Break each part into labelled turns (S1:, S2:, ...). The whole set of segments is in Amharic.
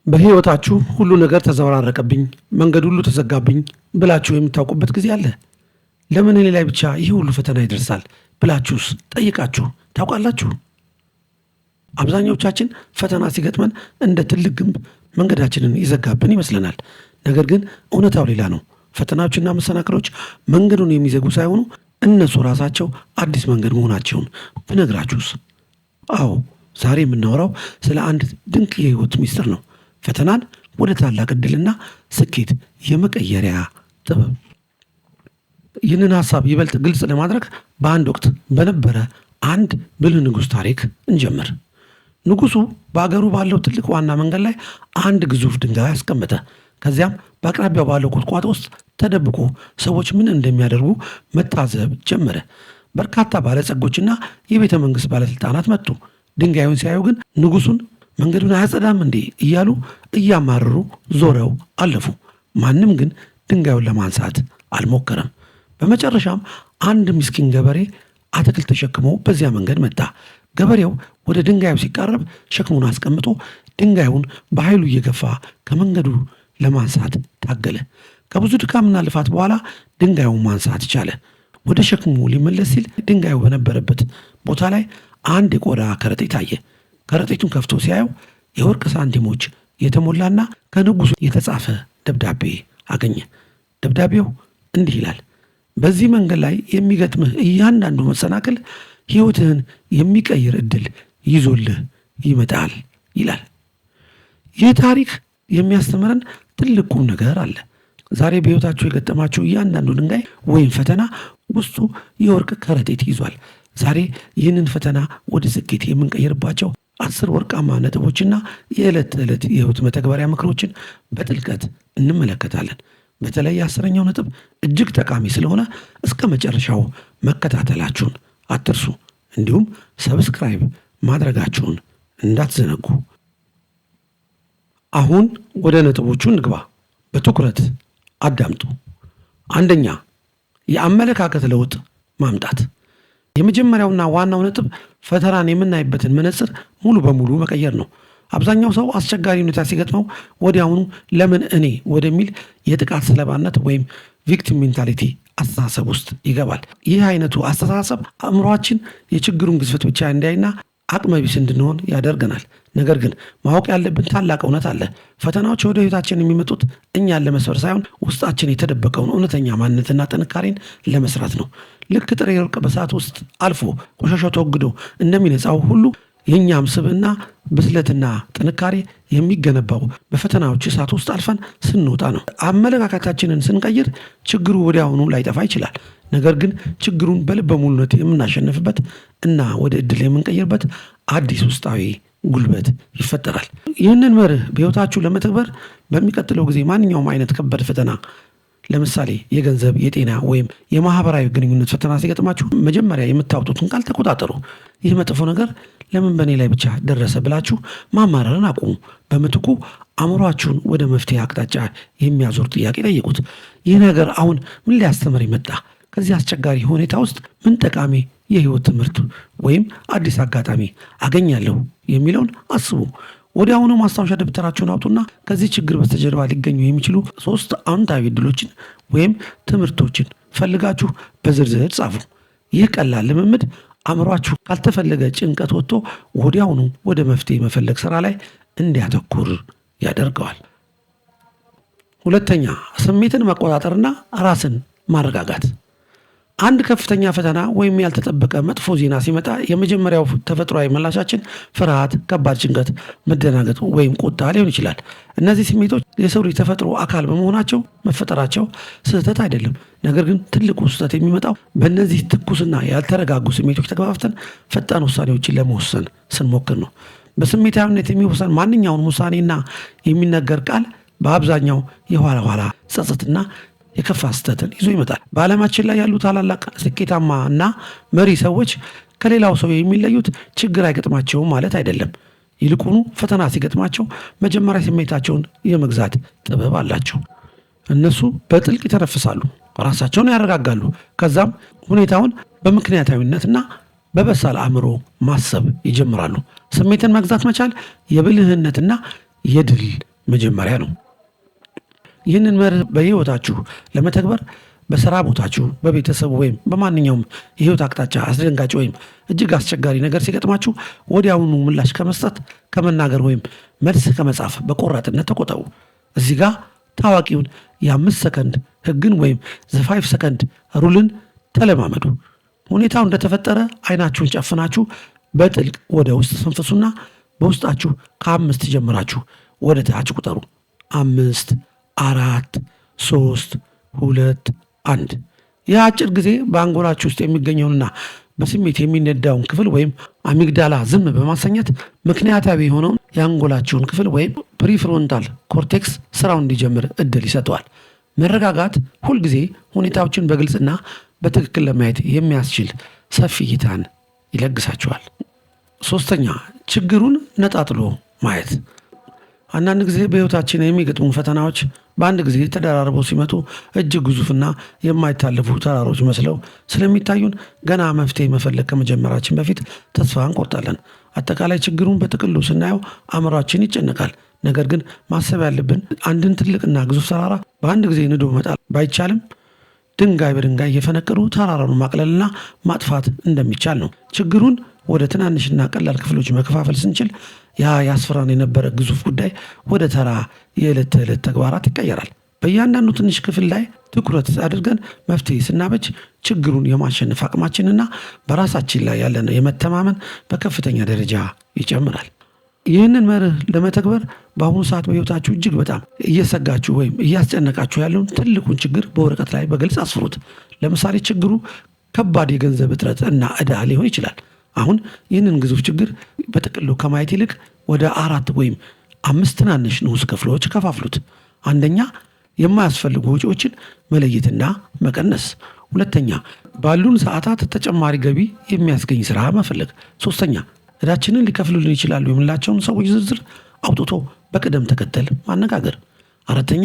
S1: በህይወታችሁ ሁሉ ነገር ተዘበራረቀብኝ፣ መንገድ ሁሉ ተዘጋብኝ ብላችሁ የምታውቁበት ጊዜ አለ? ለምን እኔ ላይ ብቻ ይህ ሁሉ ፈተና ይደርሳል ብላችሁስ ጠይቃችሁ ታውቃላችሁ? አብዛኞቻችን ፈተና ሲገጥመን እንደ ትልቅ ግንብ መንገዳችንን ይዘጋብን ይመስለናል። ነገር ግን እውነታው ሌላ ነው። ፈተናዎችና መሰናክሎች መንገዱን የሚዘጉ ሳይሆኑ እነሱ ራሳቸው አዲስ መንገድ መሆናቸውን ብነግራችሁስ? አዎ፣ ዛሬ የምናወራው ስለ አንድ ድንቅ የህይወት ሚስጥር ነው። ፈተናን ወደ ታላቅ ዕድልና ስኬት የመቀየሪያ ጥበብ። ይህንን ሐሳብ ይበልጥ ግልጽ ለማድረግ በአንድ ወቅት በነበረ አንድ ብልህ ንጉሥ ታሪክ እንጀምር። ንጉሡ በአገሩ ባለው ትልቅ ዋና መንገድ ላይ አንድ ግዙፍ ድንጋይ አስቀመጠ። ከዚያም በአቅራቢያው ባለው ቁጥቋጦ ውስጥ ተደብቆ ሰዎች ምን እንደሚያደርጉ መታዘብ ጀመረ። በርካታ ባለጸጎችና የቤተ መንግሥት ባለሥልጣናት መጡ። ድንጋዩን ሲያዩ ግን ንጉሡን መንገዱን አያጸዳም እንዴ እያሉ እያማረሩ ዞረው አለፉ። ማንም ግን ድንጋዩን ለማንሳት አልሞከረም። በመጨረሻም አንድ ምስኪን ገበሬ አትክልት ተሸክሞ በዚያ መንገድ መጣ። ገበሬው ወደ ድንጋዩ ሲቃረብ ሸክሙን አስቀምጦ ድንጋዩን በኃይሉ እየገፋ ከመንገዱ ለማንሳት ታገለ። ከብዙ ድካምና ልፋት በኋላ ድንጋዩን ማንሳት ቻለ። ወደ ሸክሙ ሊመለስ ሲል ድንጋዩ በነበረበት ቦታ ላይ አንድ የቆዳ ከረጢት አየ። ከረጢቱን ከፍቶ ሲያየው የወርቅ ሳንቲሞች የተሞላና ከንጉሡ የተጻፈ ደብዳቤ አገኘ። ደብዳቤው እንዲህ ይላል: በዚህ መንገድ ላይ የሚገጥምህ እያንዳንዱ መሰናክል ሕይወትህን የሚቀይር ዕድል ይዞልህ ይመጣል ይላል። ይህ ታሪክ የሚያስተምረን ትልቅ ቁም ነገር አለ። ዛሬ በሕይወታችሁ የገጠማችሁ እያንዳንዱ ድንጋይ ወይም ፈተና ውስጡ የወርቅ ከረጢት ይዟል። ዛሬ ይህንን ፈተና ወደ ስኬት የምንቀይርባቸው 10 ወርቃማ ነጥቦችና የዕለት ተዕለት የሕይወት መተግበሪያ ምክሮችን በጥልቀት እንመለከታለን። በተለይ 10ኛው ነጥብ እጅግ ጠቃሚ ስለሆነ እስከ መጨረሻው መከታተላችሁን አትርሱ። እንዲሁም ሰብስክራይብ ማድረጋችሁን እንዳትዘነጉ። አሁን ወደ ነጥቦቹ እንግባ። በትኩረት አዳምጡ። አንደኛ፣ የአመለካከት ለውጥ ማምጣት። የመጀመሪያውና ዋናው ነጥብ ፈተናን የምናይበትን መነጽር ሙሉ በሙሉ መቀየር ነው። አብዛኛው ሰው አስቸጋሪ ሁኔታ ሲገጥመው ወዲያውኑ ለምን እኔ ወደሚል የጥቃት ሰለባነት ወይም ቪክቲም ሜንታሊቲ አስተሳሰብ ውስጥ ይገባል። ይህ አይነቱ አስተሳሰብ አእምሯችን የችግሩን ግዝፈት ብቻ እንዲያይና አቅመቢስ እንድንሆን ያደርገናል። ነገር ግን ማወቅ ያለብን ታላቅ እውነት አለ። ፈተናዎች ወደ ህይወታችን የሚመጡት እኛን ለመስበር ሳይሆን ውስጣችን የተደበቀውን እውነተኛ ማንነትና ጥንካሬን ለመስራት ነው። ልክ ጥሬ ወርቅ በእሳት ውስጥ አልፎ ቆሻሻው ተወግዶ እንደሚነጻው ሁሉ የእኛም ስብዕና ብስለትና ጥንካሬ የሚገነባው በፈተናዎች እሳት ውስጥ አልፈን ስንወጣ ነው። አመለካከታችንን ስንቀይር ችግሩ ወዲያውኑ ላይጠፋ ይችላል። ነገር ግን ችግሩን በልበ ሙሉነት የምናሸንፍበት እና ወደ ዕድል የምንቀይርበት አዲስ ውስጣዊ ጉልበት ይፈጠራል። ይህንን መርህ በሕይወታችሁ ለመተግበር በሚቀጥለው ጊዜ ማንኛውም አይነት ከባድ ፈተና፣ ለምሳሌ የገንዘብ፣ የጤና ወይም የማህበራዊ ግንኙነት ፈተና ሲገጥማችሁ መጀመሪያ የምታወጡትን ቃል ተቆጣጠሩ። ይህ መጥፎ ነገር ለምን በእኔ ላይ ብቻ ደረሰ ብላችሁ ማማረርን አቁሙ። በምትኩ አእምሯችሁን ወደ መፍትሄ አቅጣጫ የሚያዞር ጥያቄ ጠይቁት። ይህ ነገር አሁን ምን ሊያስተምር ይመጣ? ከዚህ አስቸጋሪ ሁኔታ ውስጥ ምን ጠቃሚ የህይወት ትምህርት ወይም አዲስ አጋጣሚ አገኛለሁ የሚለውን አስቡ። ወዲያውኑ ማስታወሻ ደብተራችሁን አውጡና ከዚህ ችግር በስተጀርባ ሊገኙ የሚችሉ 3 አዎንታዊ ዕድሎችን ወይም ትምህርቶችን ፈልጋችሁ በዝርዝር ጻፉ። ይህ ቀላል ልምምድ አእምሯችሁ ካልተፈለገ ጭንቀት ወጥቶ ወዲያውኑ ወደ መፍትሄ መፈለግ ስራ ላይ እንዲያተኩር ያደርገዋል። ሁለተኛ፣ ስሜትን መቆጣጠርና ራስን ማረጋጋት። አንድ ከፍተኛ ፈተና ወይም ያልተጠበቀ መጥፎ ዜና ሲመጣ የመጀመሪያው ተፈጥሯዊ ምላሻችን ፍርሃት፣ ከባድ ጭንቀት፣ መደናገጥ ወይም ቁጣ ሊሆን ይችላል። እነዚህ ስሜቶች የሰው ልጅ ተፈጥሮ አካል በመሆናቸው መፈጠራቸው ስህተት አይደለም። ነገር ግን ትልቁ ስህተት የሚመጣው በእነዚህ ትኩስና ያልተረጋጉ ስሜቶች ተገፋፍተን ፈጣን ውሳኔዎችን ለመወሰን ስንሞክር ነው። በስሜታዊነት የሚወሰን ማንኛውንም ውሳኔና የሚነገር ቃል በአብዛኛው የኋላ ኋላ ጸጸትና የከፋ ስህተትን ይዞ ይመጣል። በዓለማችን ላይ ያሉ ታላላቅ ስኬታማ እና መሪ ሰዎች ከሌላው ሰው የሚለዩት ችግር አይገጥማቸውም ማለት አይደለም። ይልቁኑ ፈተና ሲገጥማቸው መጀመሪያ ስሜታቸውን የመግዛት ጥበብ አላቸው። እነሱ በጥልቅ ይተነፍሳሉ፣ ራሳቸውን ያረጋጋሉ። ከዛም ሁኔታውን በምክንያታዊነትና በበሳል አእምሮ ማሰብ ይጀምራሉ። ስሜትን መግዛት መቻል የብልህነትና የድል መጀመሪያ ነው። ይህንን መርህ በሕይወታችሁ ለመተግበር በሥራ ቦታችሁ፣ በቤተሰቡ ወይም በማንኛውም የሕይወት አቅጣጫ አስደንጋጭ ወይም እጅግ አስቸጋሪ ነገር ሲገጥማችሁ ወዲያውኑ ምላሽ ከመስጠት፣ ከመናገር ወይም መልስ ከመጻፍ በቆራጥነት ተቆጠቡ። እዚህ ጋር ታዋቂውን የ5 ሰከንድ ሕግን ወይም ዘ5 ሰከንድ ሩልን ተለማመዱ። ሁኔታው እንደተፈጠረ አይናችሁን ጨፍናችሁ በጥልቅ ወደ ውስጥ ተንፈሱና በውስጣችሁ ከ5 ጀምራችሁ ወደ ታች ቁጠሩ። 5፣ 4፣ 3፣ 2፣ 1። ይህ አጭር ጊዜ በአንጎላችሁ ውስጥ የሚገኘውንና በስሜት የሚነዳውን ክፍል ወይም አሚግዳላ ዝም በማሰኘት ምክንያታዊ የሆነውን የአንጎላችሁን ክፍል ወይም ፕሪፍሮንታል ኮርቴክስ ስራውን እንዲጀምር እድል ይሰጠዋል። መረጋጋት ሁልጊዜ ሁኔታዎችን በግልጽና በትክክል ለማየት የሚያስችል ሰፊ እይታን ይለግሳችኋል። 3ኛ፣ ችግሩን ነጣጥሎ ማየት። አንዳንድ ጊዜ በሕይወታችን የሚገጥሙ ፈተናዎች በአንድ ጊዜ ተደራርበው ሲመጡ እጅግ ግዙፍና የማይታለፉ ተራሮች መስለው ስለሚታዩን ገና መፍትሄ መፈለግ ከመጀመራችን በፊት ተስፋ እንቆርጣለን። አጠቃላይ ችግሩን በጥቅሉ ስናየው አእምሯችን ይጨነቃል። ነገር ግን ማሰብ ያለብን አንድን ትልቅና ግዙፍ ተራራ በአንድ ጊዜ ንዶ መጣል ባይቻልም ድንጋይ በድንጋይ እየፈነቀሉ ተራራውን ማቅለልና ማጥፋት እንደሚቻል ነው። ችግሩን ወደ ትናንሽና ቀላል ክፍሎች መከፋፈል ስንችል ያ ያስፈራን የነበረ ግዙፍ ጉዳይ ወደ ተራ የዕለት ተዕለት ተግባራት ይቀየራል። በእያንዳንዱ ትንሽ ክፍል ላይ ትኩረት አድርገን መፍትሄ ስናበጅ ችግሩን የማሸነፍ አቅማችንና በራሳችን ላይ ያለን የመተማመን በከፍተኛ ደረጃ ይጨምራል። ይህንን መርህ ለመተግበር በአሁኑ ሰዓት በሕይወታችሁ እጅግ በጣም እየሰጋችሁ ወይም እያስጨነቃችሁ ያለውን ትልቁን ችግር በወረቀት ላይ በግልጽ አስፍሩት። ለምሳሌ ችግሩ ከባድ የገንዘብ እጥረት እና ዕዳ ሊሆን ይችላል። አሁን ይህንን ግዙፍ ችግር በጥቅሉ ከማየት ይልቅ ወደ 4 ወይም 5 ትናንሽ ንዑስ ክፍሎች ከፋፍሉት። አንደኛ፣ የማያስፈልጉ ወጪዎችን መለየትና መቀነስ። ሁለተኛ፣ ባሉን ሰዓታት ተጨማሪ ገቢ የሚያስገኝ ስራ መፈለግ። ሶስተኛ፣ ዕዳችንን ሊከፍሉልን ይችላሉ የምንላቸውን ሰዎች ዝርዝር አውጥቶ በቅደም ተከተል ማነጋገር። አራተኛ፣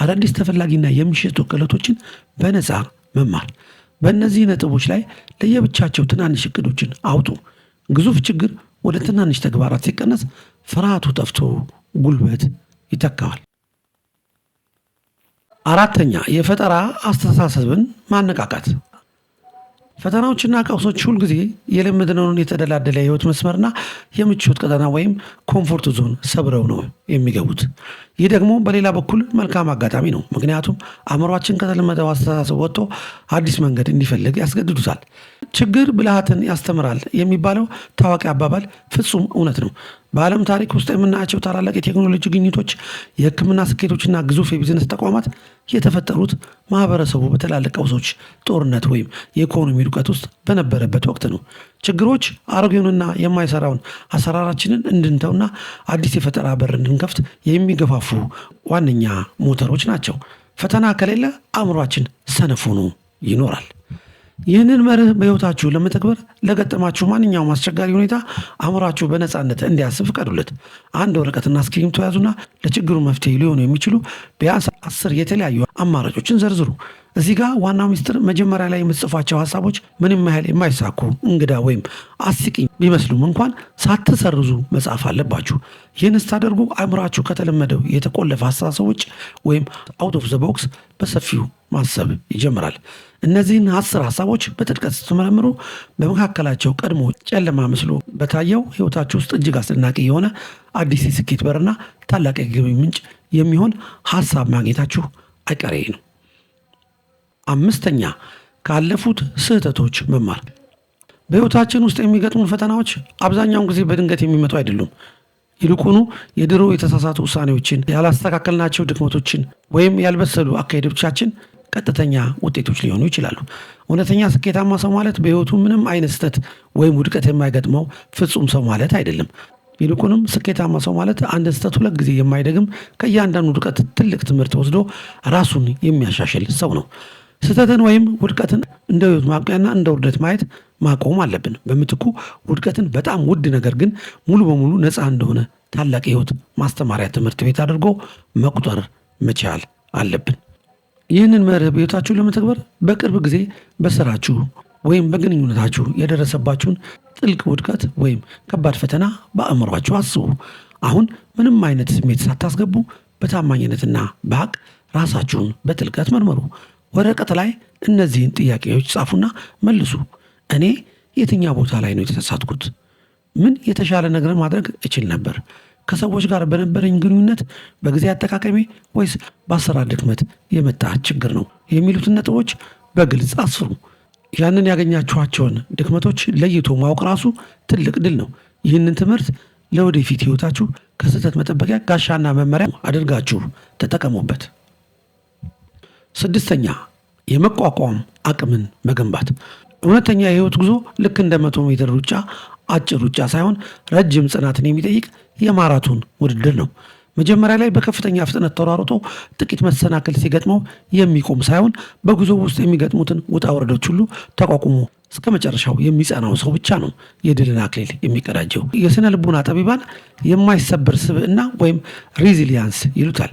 S1: አዳዲስ ተፈላጊና የሚሸጡ ክህሎቶችን በነፃ መማር። በእነዚህ ነጥቦች ላይ ለየብቻቸው ትናንሽ እቅዶችን አውጡ። ግዙፍ ችግር ወደ ትናንሽ ተግባራት ሲቀነስ ፍርሃቱ ጠፍቶ ጉልበት ይተካዋል። አራተኛ፣ የፈጠራ አስተሳሰብን ማነቃቃት። ፈተናዎችና ቀውሶች ሁልጊዜ የለመድነውን የተደላደለ የህይወት መስመርና የምቾት ቀጠና ወይም ኮምፎርት ዞን ሰብረው ነው የሚገቡት። ይህ ደግሞ በሌላ በኩል መልካም አጋጣሚ ነው፣ ምክንያቱም አእምሯችን ከተለመደው አስተሳሰብ ወጥቶ አዲስ መንገድ እንዲፈልግ ያስገድዱታል። ችግር ብልሃትን ያስተምራል የሚባለው ታዋቂ አባባል ፍጹም እውነት ነው። በዓለም ታሪክ ውስጥ የምናያቸው ታላላቅ የቴክኖሎጂ ግኝቶች፣ የሕክምና ስኬቶችና ግዙፍ የቢዝነስ ተቋማት የተፈጠሩት ማህበረሰቡ በትላልቅ ቀውሶች፣ ጦርነት ወይም የኢኮኖሚ ውድቀት ውስጥ በነበረበት ወቅት ነው። ችግሮች አሮጌውንና የማይሰራውን አሰራራችንን እንድንተውና አዲስ የፈጠራ በር እንድንከፍት የሚገፋፉ ዋነኛ ሞተሮች ናቸው። ፈተና ከሌለ አእምሯችን ሰነፍ ሆኖ ይኖራል። ይህንን መርህ በሕይወታችሁ ለመተግበር ለገጠማችሁ ማንኛውም አስቸጋሪ ሁኔታ አእምሯችሁ በነፃነት እንዲያስብ ፍቀዱለት። አንድ ወረቀትና እስክሪብቶ ያዙና ለችግሩ መፍትሄ ሊሆኑ የሚችሉ ቢያንስ 10 የተለያዩ አማራጮችን ዘርዝሩ። እዚህ ጋር ዋናው ሚስጥር መጀመሪያ ላይ የምትጽፏቸው ሀሳቦች ምንም ያህል የማይሳኩ እንግዳ ወይም አስቂኝ ቢመስሉም እንኳን ሳትሰርዙ መጻፍ አለባችሁ። ይህን ስታደርጉ አእምሯችሁ ከተለመደው የተቆለፈ አስተሳሰቦች ወይም አውት ኦፍ ዘ ቦክስ በሰፊው ማሰብ ይጀምራል። እነዚህን 10 ሀሳቦች በጥልቀት ስትመረምሩ በመካከላቸው ቀድሞ ጨለማ መስሎ በታየው ሕይወታችሁ ውስጥ እጅግ አስደናቂ የሆነ አዲስ የስኬት በርና ታላቅ የገቢ ምንጭ የሚሆን ሀሳብ ማግኘታችሁ አይቀሬ ነው። 5ኛ፣ ካለፉት ስህተቶች መማር። በሕይወታችን ውስጥ የሚገጥሙን ፈተናዎች አብዛኛውን ጊዜ በድንገት የሚመጡ አይደሉም። ይልቁኑ የድሮ የተሳሳቱ ውሳኔዎችን፣ ያላስተካከልናቸው ድክመቶችን ወይም ያልበሰሉ አካሄዶቻችን ቀጥተኛ ውጤቶች ሊሆኑ ይችላሉ። እውነተኛ ስኬታማ ሰው ማለት በሕይወቱ ምንም አይነት ስህተት ወይም ውድቀት የማይገጥመው ፍጹም ሰው ማለት አይደለም። ይልቁንም ስኬታማ ሰው ማለት አንድ ስህተት 2 ጊዜ የማይደግም፣ ከእያንዳንዱ ውድቀት ትልቅ ትምህርት ወስዶ ራሱን የሚያሻሽል ሰው ነው። ስህተትን ወይም ውድቀትን እንደ ሕይወት ማብቂያና እንደ ውርደት ማየት ማቆም አለብን። በምትኩ ውድቀትን በጣም ውድ ነገር ግን ሙሉ በሙሉ ነፃ እንደሆነ ታላቅ የሕይወት ማስተማሪያ ትምህርት ቤት አድርጎ መቁጠር መቻል አለብን። ይህንን መርህ በሕይወታችሁ ለመተግበር በቅርብ ጊዜ በስራችሁ ወይም በግንኙነታችሁ የደረሰባችሁን ጥልቅ ውድቀት ወይም ከባድ ፈተና በአእምሯችሁ አስቡ። አሁን ምንም አይነት ስሜት ሳታስገቡ በታማኝነትና በሀቅ ራሳችሁን በጥልቀት መርምሩ። ወረቀት ላይ እነዚህን ጥያቄዎች ጻፉና መልሱ። እኔ የትኛው ቦታ ላይ ነው የተሳሳትኩት? ምን የተሻለ ነገር ማድረግ እችል ነበር? ከሰዎች ጋር በነበረኝ ግንኙነት፣ በጊዜ አጠቃቀሜ፣ ወይስ በአሰራር ድክመት የመጣ ችግር ነው? የሚሉትን ነጥቦች በግልጽ አስፍሩ። ያንን ያገኛችኋቸውን ድክመቶች ለይቶ ማወቅ ራሱ ትልቅ ድል ነው። ይህንን ትምህርት ለወደፊት ህይወታችሁ ከስህተት መጠበቂያ ጋሻና መመሪያ አድርጋችሁ ተጠቀሙበት። ስድስተኛ የመቋቋም አቅምን መገንባት። እውነተኛ የህይወት ጉዞ ልክ እንደ 100 ሜትር ሩጫ አጭር ሩጫ ሳይሆን ረጅም ጽናትን የሚጠይቅ የማራቶን ውድድር ነው። መጀመሪያ ላይ በከፍተኛ ፍጥነት ተሯሩጦ ጥቂት መሰናክል ሲገጥመው የሚቆም ሳይሆን በጉዞ ውስጥ የሚገጥሙትን ውጣ ወረዶች ሁሉ ተቋቁሞ እስከ መጨረሻው የሚጸናው ሰው ብቻ ነው የድልን አክሊል የሚቀዳጀው። የስነ ልቡና ጠቢባን የማይሰበር ስብዕና ወይም ሬዚሊያንስ ይሉታል።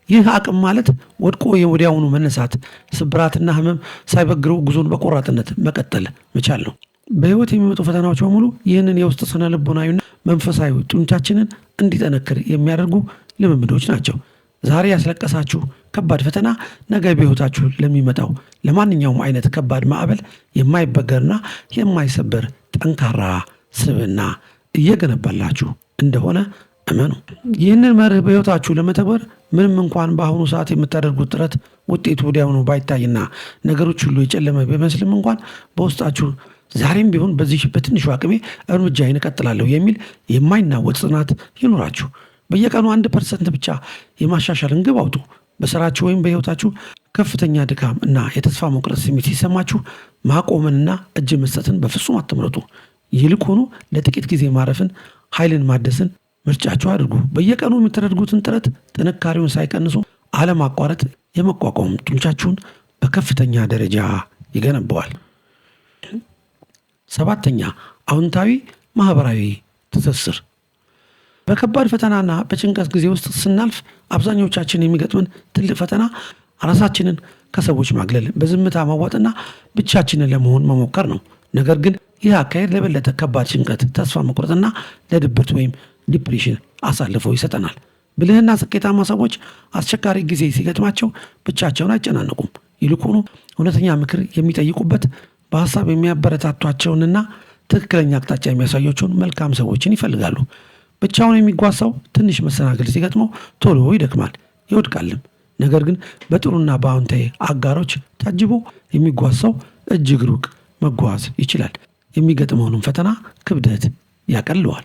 S1: ይህ አቅም ማለት ወድቆ ወዲያውኑ መነሳት፣ ስብራትና ህመም ሳይበግረው ጉዞን በቆራጥነት መቀጠል መቻል ነው። በህይወት የሚመጡ ፈተናዎች በሙሉ ይህንን የውስጥ ስነ ልቦናዊና መንፈሳዊ ጡንቻችንን እንዲጠነክር የሚያደርጉ ልምምዶች ናቸው። ዛሬ ያስለቀሳችሁ ከባድ ፈተና ነገ በህይወታችሁ ለሚመጣው ለማንኛውም አይነት ከባድ ማዕበል የማይበገርና የማይሰበር ጠንካራ ስብዕና እየገነባላችሁ እንደሆነ እመኑ። ይህንን መርህ በህይወታችሁ ለመተግበር ምንም እንኳን በአሁኑ ሰዓት የምታደርጉት ጥረት ውጤቱ ወዲያውኑ ባይታይና ነገሮች ሁሉ የጨለመ ቢመስልም እንኳን በውስጣችሁ ዛሬም ቢሆን በዚህ በትንሹ አቅሜ እርምጃዬን እቀጥላለሁ የሚል የማይናወጥ ጽናት ይኑራችሁ። በየቀኑ 1% ብቻ የማሻሻልን ግብ አውጡ። በስራችሁ ወይም በህይወታችሁ ከፍተኛ ድካም እና የተስፋ መቁረጥ ስሜት ሲሰማችሁ ማቆምንና እጅ መስጠትን በፍጹም አትምረጡ። ይልቁኑ ለጥቂት ጊዜ ማረፍን፣ ኃይልን ማደስን ምርጫችሁ አድርጉ። በየቀኑ የምታደርጉትን ጥረት ጥንካሬውን ሳይቀንሱ አለማቋረጥ የመቋቋም ጡንቻችሁን በከፍተኛ ደረጃ ይገነባዋል። ሰባተኛ አዎንታዊ ማህበራዊ ትስስር። በከባድ ፈተናና በጭንቀት ጊዜ ውስጥ ስናልፍ አብዛኞቻችን የሚገጥመን ትልቅ ፈተና ራሳችንን ከሰዎች ማግለል፣ በዝምታ ማዋጥና ብቻችንን ለመሆን መሞከር ነው። ነገር ግን ይህ አካሄድ ለበለጠ ከባድ ጭንቀት፣ ተስፋ መቁረጥና ለድብርት ወይም ዲፕሬሽን አሳልፎ ይሰጠናል። ብልህና ስኬታማ ሰዎች አስቸጋሪ ጊዜ ሲገጥማቸው ብቻቸውን አይጨናነቁም። ይልቁኑ እውነተኛ ምክር የሚጠይቁበት፣ በሀሳብ የሚያበረታቷቸውንና ትክክለኛ አቅጣጫ የሚያሳያቸውን መልካም ሰዎችን ይፈልጋሉ። ብቻውን የሚጓዝ ሰው ትንሽ መሰናክል ሲገጥመው ቶሎ ይደክማል፣ ይወድቃልም። ነገር ግን በጥሩና በአዎንታዊ አጋሮች ታጅቦ የሚጓዝ ሰው እጅግ ሩቅ መጓዝ ይችላል። የሚገጥመውንም ፈተና ክብደት ያቀለዋል።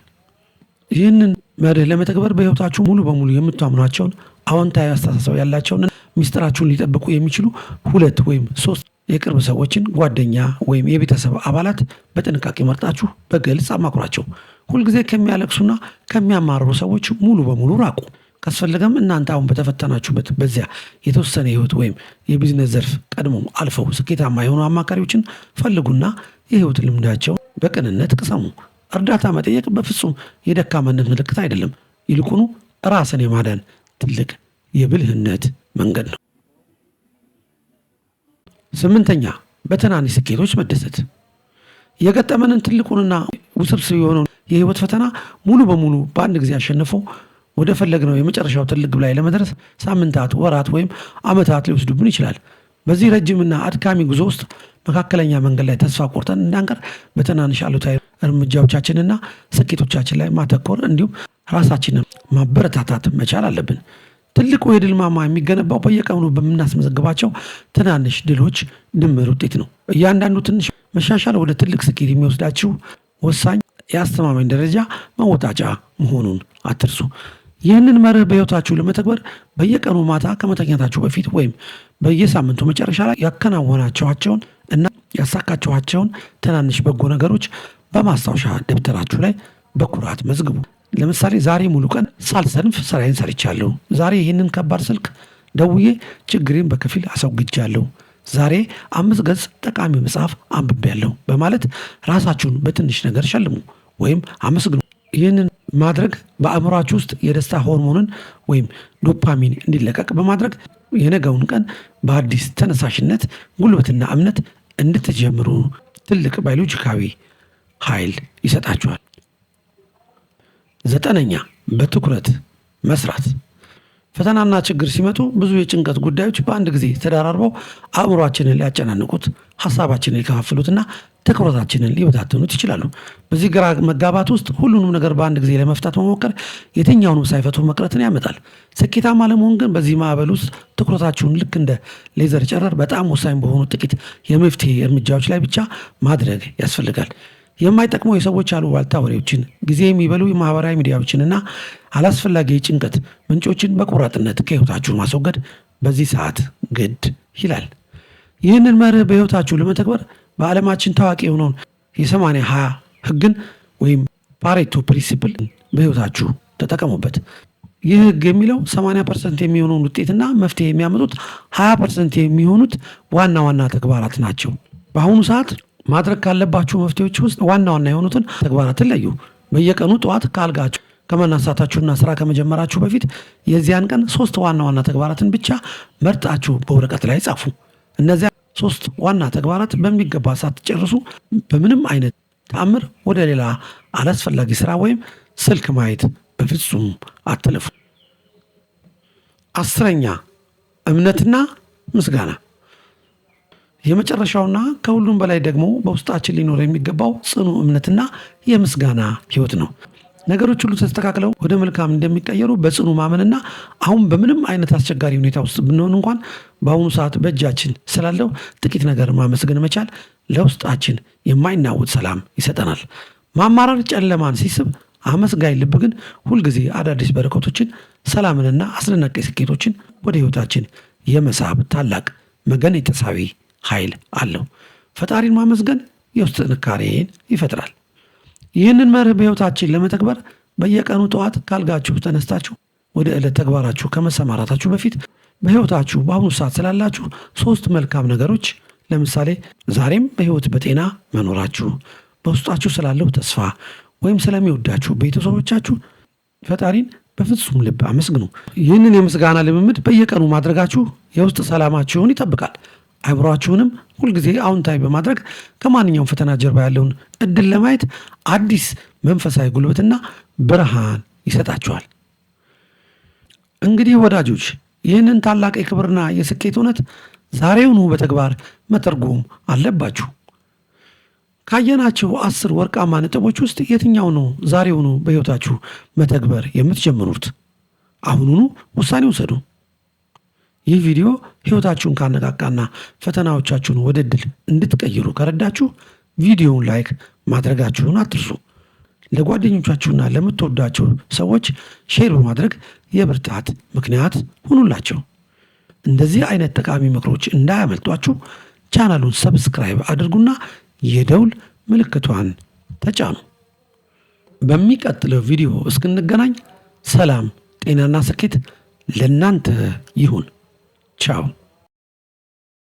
S1: ይህንን መርህ ለመተግበር በህይወታችሁ ሙሉ በሙሉ የምታምኗቸውን አዎንታዊ አስተሳሰብ ያላቸውን ሚስጥራችሁን ሊጠብቁ የሚችሉ 2 ወይም 3 የቅርብ ሰዎችን፣ ጓደኛ ወይም የቤተሰብ አባላት በጥንቃቄ መርጣችሁ በግልጽ አማክሯቸው። ሁልጊዜ ከሚያለቅሱና ከሚያማርሩ ሰዎች ሙሉ በሙሉ ራቁ። ካስፈለገም እናንተ አሁን በተፈተናችሁበት በዚያ የተወሰነ ህይወት ወይም የቢዝነስ ዘርፍ ቀድሞ አልፈው ስኬታማ የሆኑ አማካሪዎችን ፈልጉና የህይወት ልምዳቸውን በቅንነት ቅሰሙ። እርዳታ መጠየቅ በፍጹም የደካማነት ምልክት አይደለም። ይልቁኑ ራስን የማዳን ትልቅ የብልህነት መንገድ ነው። 8ኛ በትናንሽ ስኬቶች መደሰት። የገጠመንን ትልቁንና ውስብስብ የሆነውን የህይወት ፈተና ሙሉ በሙሉ በአንድ ጊዜ አሸንፎ ወደ ፈለግነው የመጨረሻው ትልቅ ግብ ላይ ለመድረስ ሳምንታት፣ ወራት ወይም ዓመታት ሊወስዱብን ይችላል። በዚህ ረጅምና አድካሚ ጉዞ ውስጥ መካከለኛ መንገድ ላይ ተስፋ ቆርጠን እንዳንቀር በትናንሽ አሉታዊ እርምጃዎቻችንና ስኬቶቻችን ላይ ማተኮር እንዲሁም ራሳችንን ማበረታታት መቻል አለብን። ትልቁ የድል ማማ የሚገነባው በየቀኑ በምናስመዘግባቸው ትናንሽ ድሎች ድምር ውጤት ነው። እያንዳንዱ ትንሽ መሻሻል ወደ ትልቅ ስኬት የሚወስዳችሁ ወሳኝ የአስተማማኝ ደረጃ መወጣጫ መሆኑን አትርሱ። ይህንን መርህ በሕይወታችሁ ለመተግበር በየቀኑ ማታ ከመተኛታችሁ በፊት ወይም በየሳምንቱ መጨረሻ ላይ ያከናወናችኋቸውን እና ያሳካችኋቸውን ትናንሽ በጎ ነገሮች በማስታወሻ ደብተራችሁ ላይ በኩራት መዝግቡ። ለምሳሌ ዛሬ ሙሉ ቀን ሳልሰንፍ ስራዬን ሰርቻለሁ። ዛሬ ይህንን ከባድ ስልክ ደውዬ ችግሬን በከፊል አስወግጃለሁ። ዛሬ 5 ገጽ ጠቃሚ መጽሐፍ አንብቤያለሁ በማለት ራሳችሁን በትንሽ ነገር ሸልሙ ወይም አመስግኑ። ይህንን ማድረግ በአእምሯችሁ ውስጥ የደስታ ሆርሞንን ወይም ዶፓሚን እንዲለቀቅ በማድረግ የነገውን ቀን በአዲስ ተነሳሽነት፣ ጉልበትና እምነት እንድትጀምሩ ትልቅ ባዮሎጂካዊ ኃይል ይሰጣችኋል። 9ኛ በትኩረት መስራት። ፈተናና ችግር ሲመጡ ብዙ የጭንቀት ጉዳዮች በአንድ ጊዜ ተደራርበው አእምሯችንን ሊያጨናንቁት፣ ሀሳባችንን ሊከፋፍሉትና ትኩረታችንን ሊበታተኑት ይችላሉ። በዚህ ግራ መጋባት ውስጥ ሁሉንም ነገር በአንድ ጊዜ ለመፍታት መሞከር የትኛውንም ሳይፈቱ መቅረትን ያመጣል። ስኬታማ ለመሆን ግን በዚህ ማዕበል ውስጥ ትኩረታችሁን ልክ እንደ ሌዘር ጨረር በጣም ወሳኝ በሆኑ ጥቂት የመፍትሄ እርምጃዎች ላይ ብቻ ማድረግ ያስፈልጋል። የማይጠቅሙ የሰዎች አሉባልታ ወሬዎችን፣ ጊዜ የሚበሉ የማህበራዊ ሚዲያዎችንና አላስፈላጊ የጭንቀት ምንጮችን በቆራጥነት ከህይወታችሁ ማስወገድ በዚህ ሰዓት ግድ ይላል። ይህንን መርህ በህይወታችሁ ለመተግበር በዓለማችን ታዋቂ የሆነውን የ80-20 ህግን ወይም ፓሬቶ ፕሪንሲፕል በህይወታችሁ ተጠቀሙበት። ይህ ህግ የሚለው 80% የሚሆነውን ውጤትና መፍትሄ የሚያመጡት 20% የሚሆኑት ዋና ዋና ተግባራት ናቸው። በአሁኑ ሰዓት ማድረግ ካለባችሁ መፍትሄዎች ውስጥ ዋና ዋና የሆኑትን ተግባራትን ለዩ። በየቀኑ ጠዋት ከአልጋችሁ ከመነሳታችሁና ስራ ከመጀመራችሁ በፊት የዚያን ቀን 3 ዋና ዋና ተግባራትን ብቻ መርጣችሁ በወረቀት ላይ ጻፉ። እነዚያ 3 ዋና ተግባራት በሚገባ ሳትጨርሱ በምንም አይነት ተአምር ወደ ሌላ አላስፈላጊ ስራ ወይም ስልክ ማየት በፍጹም አትለፉ። 10ኛ እምነትና ምስጋና። የመጨረሻውና ከሁሉም በላይ ደግሞ በውስጣችን ሊኖር የሚገባው ጽኑ እምነትና የምስጋና ህይወት ነው። ነገሮች ሁሉ ተስተካክለው ወደ መልካም እንደሚቀየሩ በጽኑ ማመንና አሁን በምንም አይነት አስቸጋሪ ሁኔታ ውስጥ ብንሆን እንኳን በአሁኑ ሰዓት በእጃችን ስላለው ጥቂት ነገር ማመስገን መቻል ለውስጣችን የማይናወጥ ሰላም ይሰጠናል። ማማረር ጨለማን ሲስብ፣ አመስጋኝ ልብ ግን ሁልጊዜ አዳዲስ በረከቶችን፣ ሰላምንና አስደናቂ ስኬቶችን ወደ ህይወታችን የመሳብ ታላቅ መገነጢሳዊ ኃይል አለው። ፈጣሪን ማመስገን የውስጥ ጥንካሬን ይፈጥራል። ይህንን መርህ በህይወታችን ለመተግበር በየቀኑ ጠዋት ካልጋችሁ ተነስታችሁ ወደ ዕለት ተግባራችሁ ከመሰማራታችሁ በፊት በህይወታችሁ በአሁኑ ሰዓት ስላላችሁ 3 መልካም ነገሮች፣ ለምሳሌ ዛሬም በህይወት በጤና መኖራችሁ፣ በውስጣችሁ ስላለው ተስፋ ወይም ስለሚወዳችሁ ቤተሰቦቻችሁ ፈጣሪን በፍጹም ልብ አመስግኑ። ይህንን የምስጋና ልምምድ በየቀኑ ማድረጋችሁ የውስጥ ሰላማችሁን ይጠብቃል። አእምሯችሁንም ሁልጊዜ አዎንታዊ በማድረግ ከማንኛውም ፈተና ጀርባ ያለውን እድል ለማየት አዲስ መንፈሳዊ ጉልበትና ብርሃን ይሰጣችኋል። እንግዲህ ወዳጆች ይህንን ታላቅ የክብርና የስኬት እውነት ዛሬውኑ በተግባር መተርጎም አለባችሁ። ካየናቸው 10 ወርቃማ ነጥቦች ውስጥ የትኛው ነው ዛሬውኑ በሕይወታችሁ መተግበር የምትጀምሩት? አሁኑኑ ውሳኔ ውሰዱ። ይህ ቪዲዮ ሕይወታችሁን ካነቃቃና ፈተናዎቻችሁን ወደ ድል እንድትቀይሩ ከረዳችሁ ቪዲዮውን ላይክ ማድረጋችሁን አትርሱ። ለጓደኞቻችሁና ለምትወዷቸው ሰዎች ሼር በማድረግ የብርታት ምክንያት ሁኑላቸው። እንደዚህ አይነት ጠቃሚ ምክሮች እንዳያመልጧችሁ ቻናሉን ሰብስክራይብ አድርጉና የደውል ምልክቷን ተጫኑ። በሚቀጥለው ቪዲዮ እስክንገናኝ ሰላም፣ ጤናና ስኬት ለእናንተ ይሁን። ቻው።